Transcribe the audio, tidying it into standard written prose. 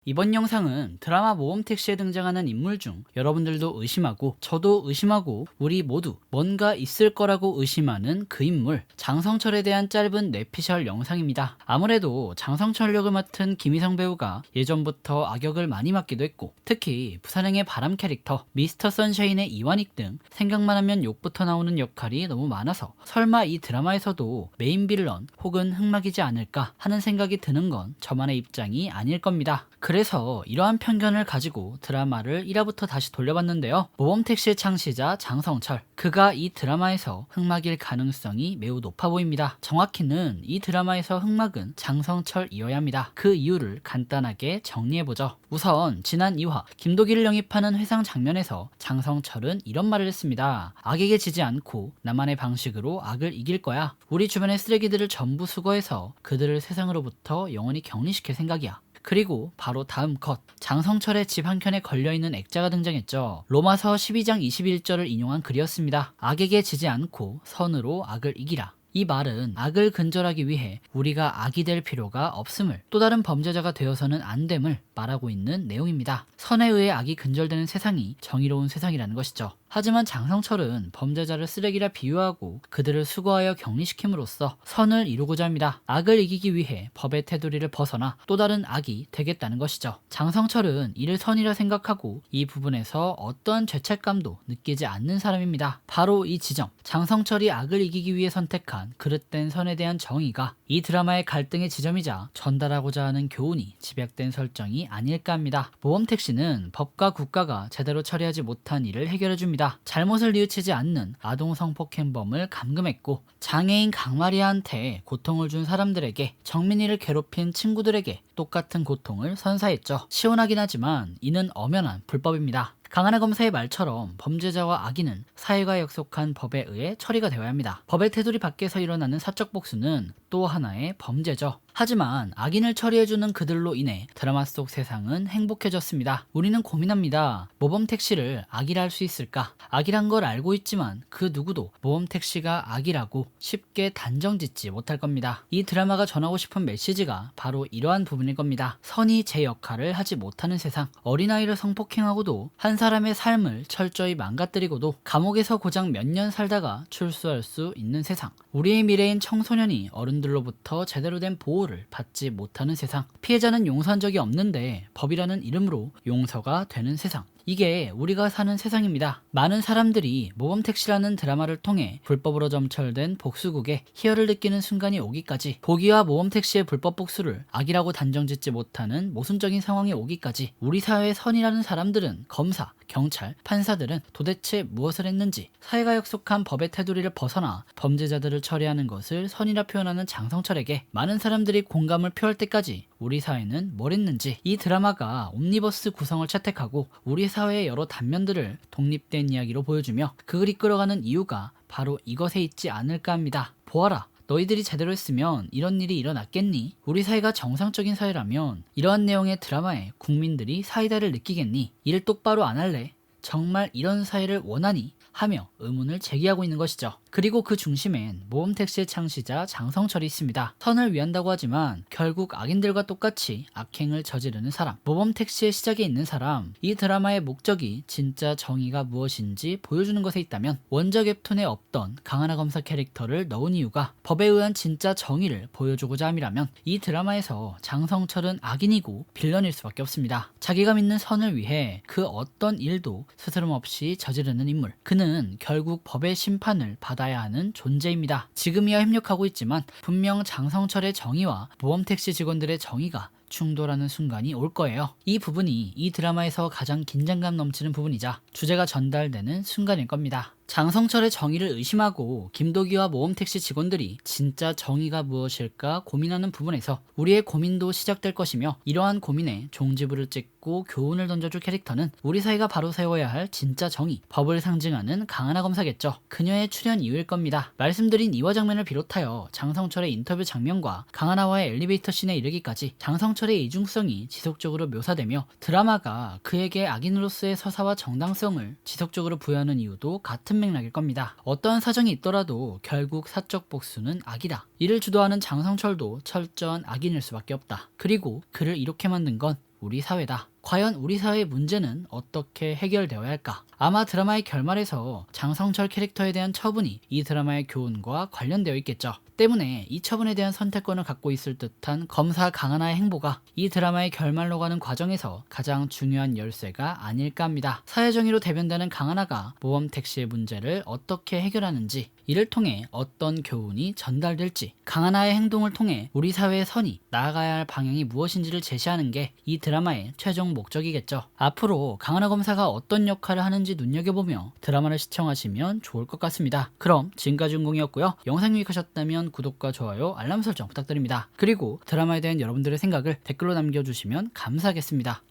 이번 영상은 드라마 모험택시에 등장하는 인물 중 여러분들도 의심하고 저도 의심하고 우리 모두 뭔가 있을 거라고 의심하는 그 인물 장성철에 대한 짧은 뇌피셜 영상입니다. 아무래도 장성철 역을 맡은 김희성 배우가 예전부터 악역을 많이 맡기도 했고 특히 부산행의 바람 캐릭터, 미스터 선샤인의 이완익 등 생각만 하면 욕부터 나오는 역할이 너무 많아서 설마 이 드라마에서도 메인 빌런 혹은 흑막이지 않을까 하는 생각이 드는 건 저만의 입장이 아닐 겁니다. 그래서 이러한 편견을 가지고 드라마를 1화부터 다시 돌려봤는데요. 모범택시의 창시자 장성철, 그가 이 드라마에서 흑막일 가능성이 매우 높아 보입니다. 정확히는 이 드라마에서 흑막은 장성철이어야 합니다. 그 이유를 간단하게 정리해보죠. 우선 지난 2화 김도기를 영입하는 회상 장면에서 장성철은 이런 말을 했습니다. 악에게 지지 않고 나만의 방식으로 악을 이길 거야. 우리 주변의 쓰레기들을 전부 수거해서 그들을 세상으로부터 영원히 격리시킬 생각이야. 그리고 바로 다음 컷, 장성철의 집 한켠에 걸려있는 액자가 등장했죠. 로마서 12장 21절을 인용한 글이었습니다. 악에게 지지 않고 선으로 악을 이기라. 이 말은 악을 근절하기 위해 우리가 악이 될 필요가 없음을, 또 다른 범죄자가 되어서는 안 됨을 말하고 있는 내용입니다. 선에 의해 악이 근절되는 세상이 정의로운 세상이라는 것이죠. 하지만 장성철은 범죄자를 쓰레기라 비유하고 그들을 수거하여 격리시킴으로써 선을 이루고자 합니다. 악을 이기기 위해 법의 테두리를 벗어나 또 다른 악이 되겠다는 것이죠. 장성철은 이를 선이라 생각하고 이 부분에서 어떠한 죄책감도 느끼지 않는 사람입니다. 바로 이 지점, 장성철이 악을 이기기 위해 선택한 그릇된 선에 대한 정의가 이 드라마의 갈등의 지점이자 전달하고자 하는 교훈이 집약된 설정이 아닐까 합니다. 모범택시는 법과 국가가 제대로 처리하지 못한 일을 해결해줍니다. 잘못을 뉘우치지 않는 아동 성폭행범을 감금했고 장애인 강마리아한테 고통을 준 사람들에게, 정민이를 괴롭힌 친구들에게 똑같은 고통을 선사했죠. 시원하긴 하지만 이는 엄연한 불법입니다. 강하나 검사의 말처럼 범죄자와 악인은 사회가 약속한 법에 의해 처리가 되어야 합니다. 법의 테두리 밖에서 일어나는 사적 복수는 또 하나의 범죄죠. 하지만 악인을 처리해주는 그들로 인해 드라마 속 세상은 행복해졌습니다. 우리는 고민합니다. 모범택시를 악이라 할 수 있을까? 악이란 걸 알고 있지만 그 누구도 모범택시가 악이라고 쉽게 단정짓지 못할 겁니다. 이 드라마가 전하고 싶은 메시지가 바로 이러한 부분일 겁니다. 선이 제 역할을 하지 못하는 세상, 어린아이를 성폭행하고도 한 사람의 삶을 철저히 망가뜨리고도 감옥에서 고작 몇 년 살다가 출소할 수 있는 세상, 우리의 미래인 청소년이 어른들로부터 제대로 된 보호를 받지 못하는 세상, 피해자는 용서한 적이 없는데 법이라는 이름으로 용서가 되는 세상, 이게 우리가 사는 세상입니다. 많은 사람들이 모범택시라는 드라마를 통해 불법으로 점철된 복수국의 희열을 느끼는 순간이 오기까지, 보기와 모범택시의 불법 복수를 악이라고 단정짓지 못하는 모순적인 상황이 오기까지 우리 사회의 선이라는 사람들은, 검사, 경찰, 판사들은 도대체 무엇을 했는지, 사회가 약속한 법의 테두리를 벗어나 범죄자들을 처리하는 것을 선이라 표현하는 장성철에게 많은 사람들이 공감을 표할 때까지 우리 사회는 뭘 했는지, 이 드라마가 옴니버스 구성을 채택하고 우리 사회의 여러 단면들을 독립된 이야기로 보여주며 그걸 이끌어가는 이유가 바로 이것에 있지 않을까 합니다. 보아라, 너희들이 제대로 했으면 이런 일이 일어났겠니? 우리 사회가 정상적인 사회라면 이러한 내용의 드라마에 국민들이 사이다를 느끼겠니? 일 똑바로 안 할래? 정말 이런 사회를 원하니? 하며 의문을 제기하고 있는 것이죠. 그리고 그 중심엔 모범택시의 창시자 장성철이 있습니다. 선을 위한다고 하지만 결국 악인들과 똑같이 악행을 저지르는 사람, 모범택시의 시작에 있는 사람. 이 드라마의 목적이 진짜 정의가 무엇인지 보여주는 것에 있다면 원작 웹툰에 없던 강하나 검사 캐릭터를 넣은 이유가 법에 의한 진짜 정의를 보여주고자 함이라면 이 드라마에서 장성철은 악인이고 빌런일 수밖에 없습니다. 자기가 믿는 선을 위해 그 어떤 일도 스스럼 없이 저지르는 인물, 그는 결국 법의 심판을 받아야 하는 존재입니다. 지금이야 협력하고 있지만 분명 장성철의 정의와 모범택시 직원들의 정의가 충돌하는 순간이 올 거예요. 이 부분이 이 드라마에서 가장 긴장감 넘치는 부분이자 주제가 전달되는 순간일 겁니다. 장성철의 정의를 의심하고 김도기와 모범택시 직원들이 진짜 정의가 무엇일까 고민하는 부분에서 우리의 고민도 시작될 것이며, 이러한 고민에 종지부를 찍고 교훈을 던져줄 캐릭터는 우리 사회가 바로 세워야 할 진짜 정의, 법을 상징하는 강하나 검사겠죠. 그녀의 출연 이유일 겁니다. 말씀드린 이화 장면을 비롯하여 장성철의 인터뷰 장면과 강하나와의 엘리베이터 씬에 이르기까지 장성철의 이중성이 지속적으로 묘사되며 드라마가 그에게 악인으로서의 서사와 정당성을 지속적으로 부여하는 이유도 같은 맥락일 겁니다. 어떠한 사정이 있더라도 결국 사적 복수는 악이다. 이를 주도하는 장성철도 철저한 악인일 수밖에 없다. 그리고 그를 이렇게 만든 건 우리 사회다. 과연 우리 사회의 문제는 어떻게 해결되어야 할까? 아마 드라마의 결말에서 장성철 캐릭터에 대한 처분이 이 드라마의 교훈과 관련되어 있겠죠. 때문에 이 처분에 대한 선택권을 갖고 있을 듯한 검사 강하나의 행보가 이 드라마의 결말로 가는 과정에서 가장 중요한 열쇠가 아닐까 합니다. 사회정의로 대변되는 강하나가 모범 택시의 문제를 어떻게 해결하는지, 이를 통해 어떤 교훈이 전달될지, 강하나의 행동을 통해 우리 사회의 선이 나아가야 할 방향이 무엇인지를 제시하는 게 이 드라마의 최종 목적이겠죠. 앞으로 강하나 검사가 어떤 역할을 하는지 눈여겨보며 드라마를 시청하시면 좋을 것 같습니다. 그럼 지금까지 운공이었고요. 영상 유익하셨다면 구독과 좋아요, 알람 설정 부탁드립니다. 그리고 드라마에 대한 여러분들의 생각을 댓글로 남겨주시면 감사하겠습니다.